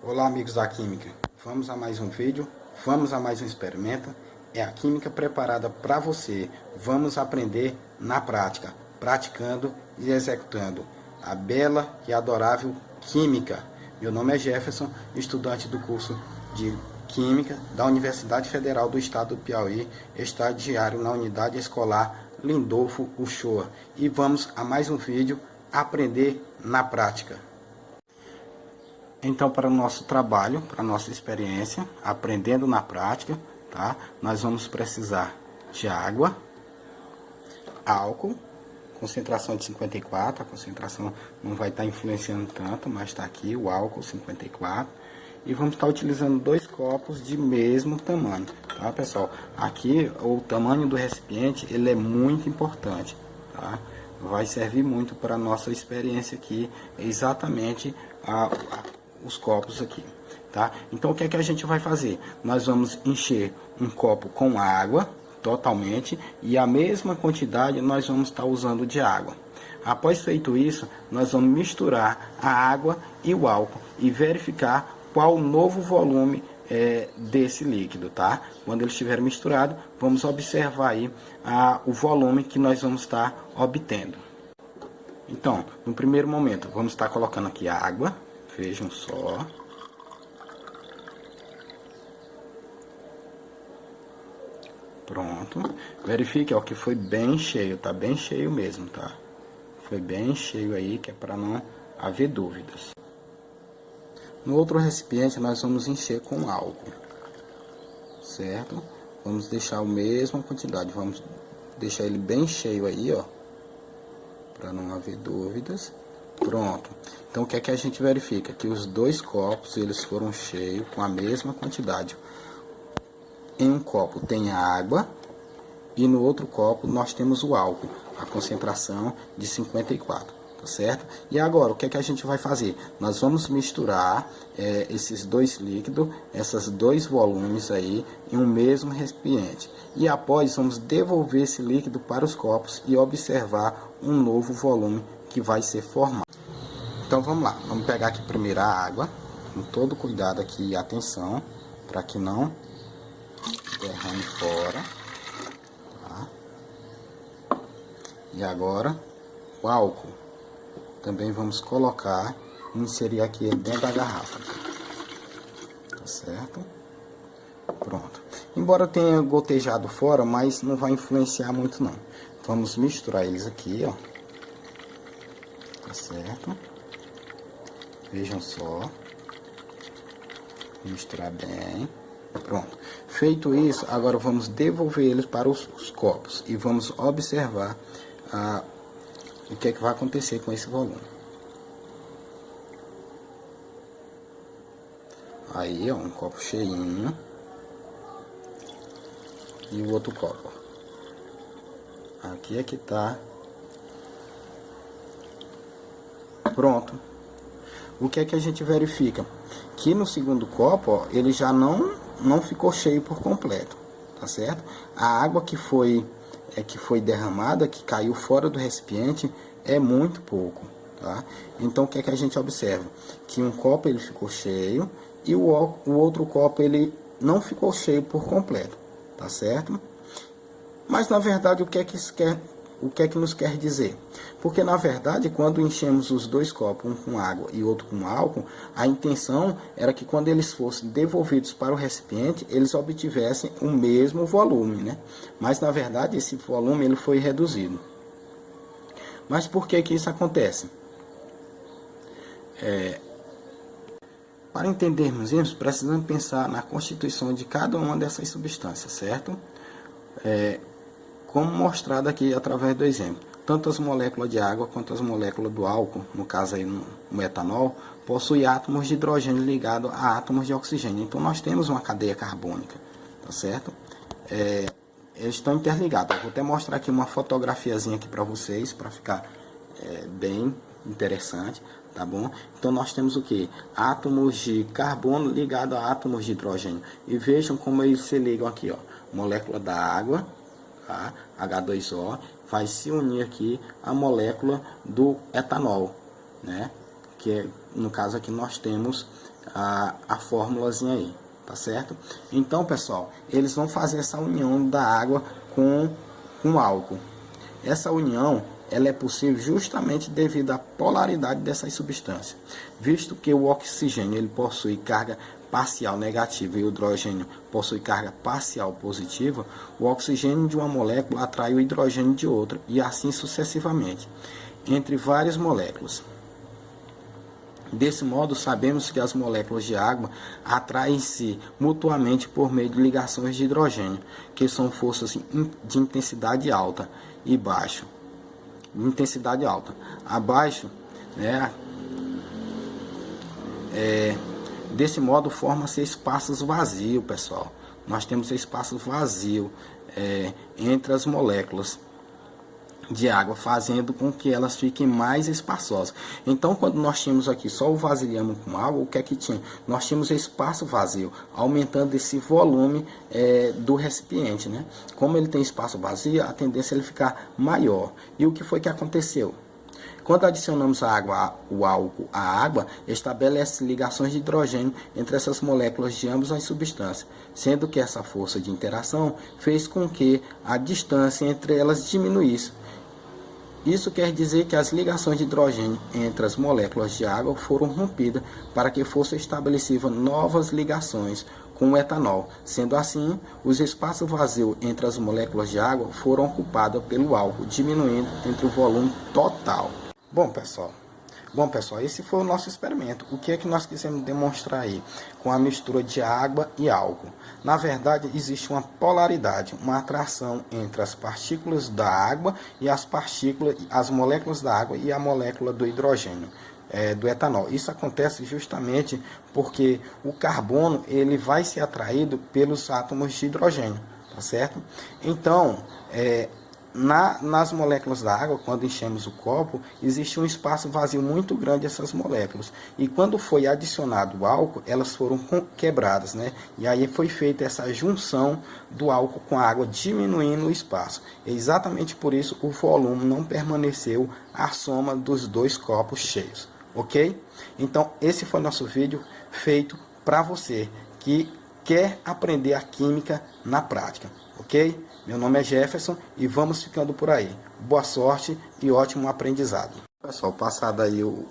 Olá, amigos da Química, vamos a mais um vídeo, vamos a mais um experimento. É a Química preparada para você. Vamos aprender na prática, praticando e executando a bela e adorável Química. Meu nome é Jefferson, estudante do curso de Química da Universidade Federal do Estado do Piauí, estagiário na unidade escolar Lindolfo Uchoa. E vamos a mais um vídeo, aprender na prática. Então, para o nosso trabalho, para a nossa experiência, aprendendo na prática, tá? Nós vamos precisar de água, álcool, concentração de 54, a concentração não vai estar influenciando tanto, mas está aqui o álcool 54. E vamos estar utilizando 2 copos de mesmo tamanho, tá, pessoal? Aqui, o tamanho do recipiente, ele é muito importante, tá? Vai servir muito para a nossa experiência aqui, exatamente os copos aqui, tá? Então o que é que a gente vai fazer? Nós vamos encher um copo com água totalmente e a mesma quantidade nós vamos estar usando de água. Após feito isso, nós vamos misturar a água e o álcool e verificar qual o novo volume desse líquido, tá? Quando ele estiver misturado, vamos observar aí o volume que nós vamos estar obtendo. Então, no primeiro momento, vamos estar colocando aqui a água. Vejam só. Pronto. Verifique, ó, que foi bem cheio, tá bem cheio mesmo, tá? Foi bem cheio aí, que é para não haver dúvidas. No outro recipiente, nós vamos encher com álcool, certo? Vamos deixar a mesma quantidade, vamos deixar ele bem cheio aí, ó, para não haver dúvidas. Pronto. Então o que é que a gente verifica? Que os 2 copos eles foram cheios com a mesma quantidade. Em um copo tem água e no outro copo nós temos o álcool, a concentração de 54, tá certo? E agora o que é que a gente vai fazer? Nós vamos misturar esses 2 líquidos, esses 2 volumes aí em um mesmo recipiente. E após vamos devolver esse líquido para os copos e observar um novo volume que vai ser formado. Então vamos lá, vamos pegar aqui primeiro a água, com todo cuidado aqui e atenção, para que não derrame fora, tá? E agora o álcool, também vamos colocar e inserir aqui dentro da garrafa, tá certo? Pronto. Embora tenha gotejado fora, mas não vai influenciar muito não. Vamos misturar eles aqui, ó. Tá certo? Vejam só. Misturar bem. Pronto. Feito isso, agora vamos devolver eles para os copos. E vamos observar o que é que vai acontecer com esse volume. Aí, ó, um copo cheinho. E o outro copo. Aqui é que tá. Pronto. O que é que a gente verifica? Que no segundo copo, ó, ele já não ficou cheio por completo, tá certo? A água que foi derramada, que caiu fora do recipiente, é muito pouco, tá? Então o que é que a gente observa? Que um copo ele ficou cheio e o outro copo ele não ficou cheio por completo, tá certo? Mas na verdade o que é que isso quer? O que é que nos quer dizer? Porque na verdade, quando enchemos os 2 copos, um com água e outro com álcool, a intenção era que quando eles fossem devolvidos para o recipiente, eles obtivessem o mesmo volume, né? Mas na verdade esse volume ele foi reduzido. Mas por que que isso acontece? Para entendermos isso, precisamos pensar na constituição de cada uma dessas substâncias, certo? Como mostrado aqui através do exemplo, tanto as moléculas de água quanto as moléculas do álcool, no caso aí no etanol, possuem átomos de hidrogênio ligados a átomos de oxigênio. Então nós temos uma cadeia carbônica, tá certo? Eles estão interligados. Eu vou até mostrar aqui uma fotografiazinha aqui para vocês, para ficar bem interessante, tá bom? Então nós temos o que? Átomos de carbono ligados a átomos de hidrogênio. E vejam como eles se ligam aqui, ó. Molécula da água, tá? H2O, vai se unir aqui à molécula do etanol, né? Que é no caso aqui nós temos a formulazinha aí, tá certo? Então, pessoal, eles vão fazer essa união da água com álcool. Essa união, ela é possível justamente devido à polaridade dessas substâncias, visto que o oxigênio ele possui carga parcial negativa e o hidrogênio possui carga parcial positiva. O oxigênio de uma molécula atrai o hidrogênio de outra e assim sucessivamente, entre várias moléculas. Desse modo, sabemos que as moléculas de água atraem-se mutuamente por meio de ligações de hidrogênio, que são forças de intensidade alta e baixo. Intensidade alta. Abaixo, né? Desse modo, forma-se espaços vazios, pessoal. Nós temos espaço vazio entre as moléculas de água, fazendo com que elas fiquem mais espaçosas. Então, quando nós tínhamos aqui só o vasilhame com água, o que é que tinha? Nós tínhamos espaço vazio, aumentando esse volume do recipiente, né? Como ele tem espaço vazio, a tendência é ele ficar maior. E o que foi que aconteceu? Quando adicionamos o álcool à água, estabelece ligações de hidrogênio entre essas moléculas de ambas as substâncias, sendo que essa força de interação fez com que a distância entre elas diminuísse. Isso quer dizer que as ligações de hidrogênio entre as moléculas de água foram rompidas para que fossem estabelecidas novas ligações com o etanol. Sendo assim, os espaços vazios entre as moléculas de água foram ocupados pelo álcool, diminuindo entre o volume total. Bom, pessoal, esse foi o nosso experimento. O que é que nós quisemos demonstrar aí com a mistura de água e álcool? Na verdade, existe uma polaridade, uma atração entre as partículas da água e as moléculas da água e a molécula do hidrogênio, do etanol. Isso acontece justamente porque o carbono ele vai ser atraído pelos átomos de hidrogênio, tá certo? Então, nas moléculas da água, quando enchemos o copo, existe um espaço vazio muito grande essas moléculas. E quando foi adicionado o álcool, elas foram quebradas, né? E aí foi feita essa junção do álcool com a água, diminuindo o espaço. E exatamente por isso o volume não permaneceu a soma dos dois copos cheios, ok? Então esse foi nosso vídeo feito para você que quer aprender a química na prática, ok? Meu nome é Jefferson e vamos ficando por aí. Boa sorte e ótimo aprendizado. Pessoal, passado aí o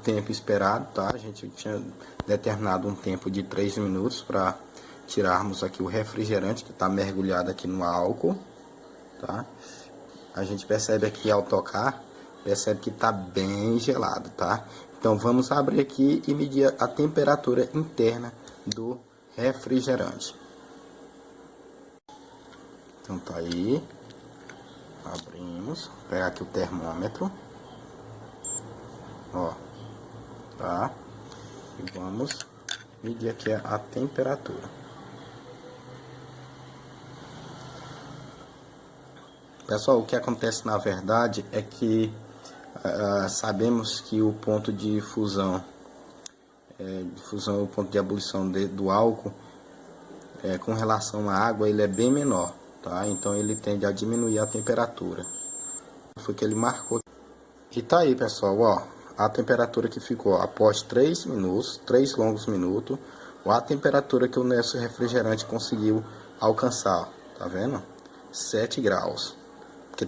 tempo esperado, tá? A gente tinha determinado um tempo de 3 minutos para tirarmos aqui o refrigerante que está mergulhado aqui no álcool, tá? A gente percebe aqui ao tocar, percebe que está bem gelado, tá? Então vamos abrir aqui e medir a temperatura interna do refrigerante. Então tá aí, abrimos, vou pegar aqui o termômetro, ó, tá, e vamos medir aqui a temperatura. Pessoal, o que acontece na verdade é que sabemos que o ponto de fusão, o ponto de ebulição do álcool, com relação à água, ele é bem menor. Tá? Então ele tende a diminuir a temperatura. Foi que ele marcou. E tá aí, pessoal, ó, a temperatura que ficou após 3 minutos, 3 longos minutos, a temperatura que o nosso refrigerante conseguiu alcançar, tá vendo? 7 graus. Porque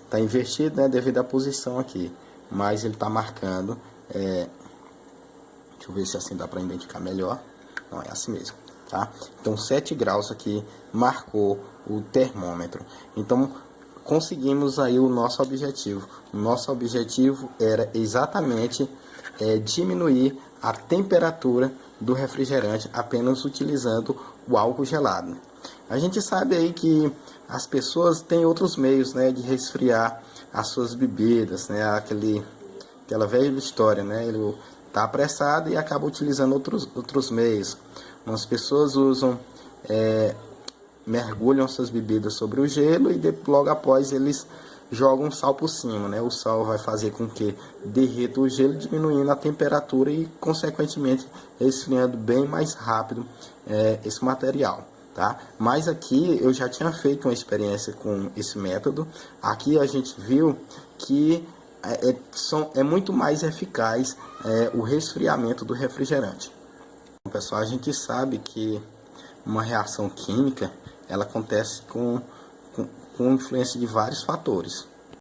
tá invertido, né, devido à posição aqui, mas ele tá marcando, deixa eu ver se assim dá para identificar melhor. Não, é assim mesmo. Tá? Então 7 graus aqui marcou o termômetro. Então conseguimos aí o nosso objetivo. O nosso objetivo era exatamente diminuir a temperatura do refrigerante apenas utilizando o álcool gelado. A gente sabe aí que as pessoas têm outros meios, né, de resfriar as suas bebidas, né, aquela velha história, né, ele está apressado e acaba utilizando outros meios. As pessoas usam, mergulham suas bebidas sobre o gelo e logo após eles jogam sal por cima, né? O sal vai fazer com que derreta o gelo, diminuindo a temperatura e, consequentemente, esfriando bem mais rápido esse material, tá? Mas aqui eu já tinha feito uma experiência com esse método. Aqui a gente viu que é muito mais eficaz o resfriamento do refrigerante. Bom, pessoal, a gente sabe que uma reação química ela acontece com influência de vários fatores.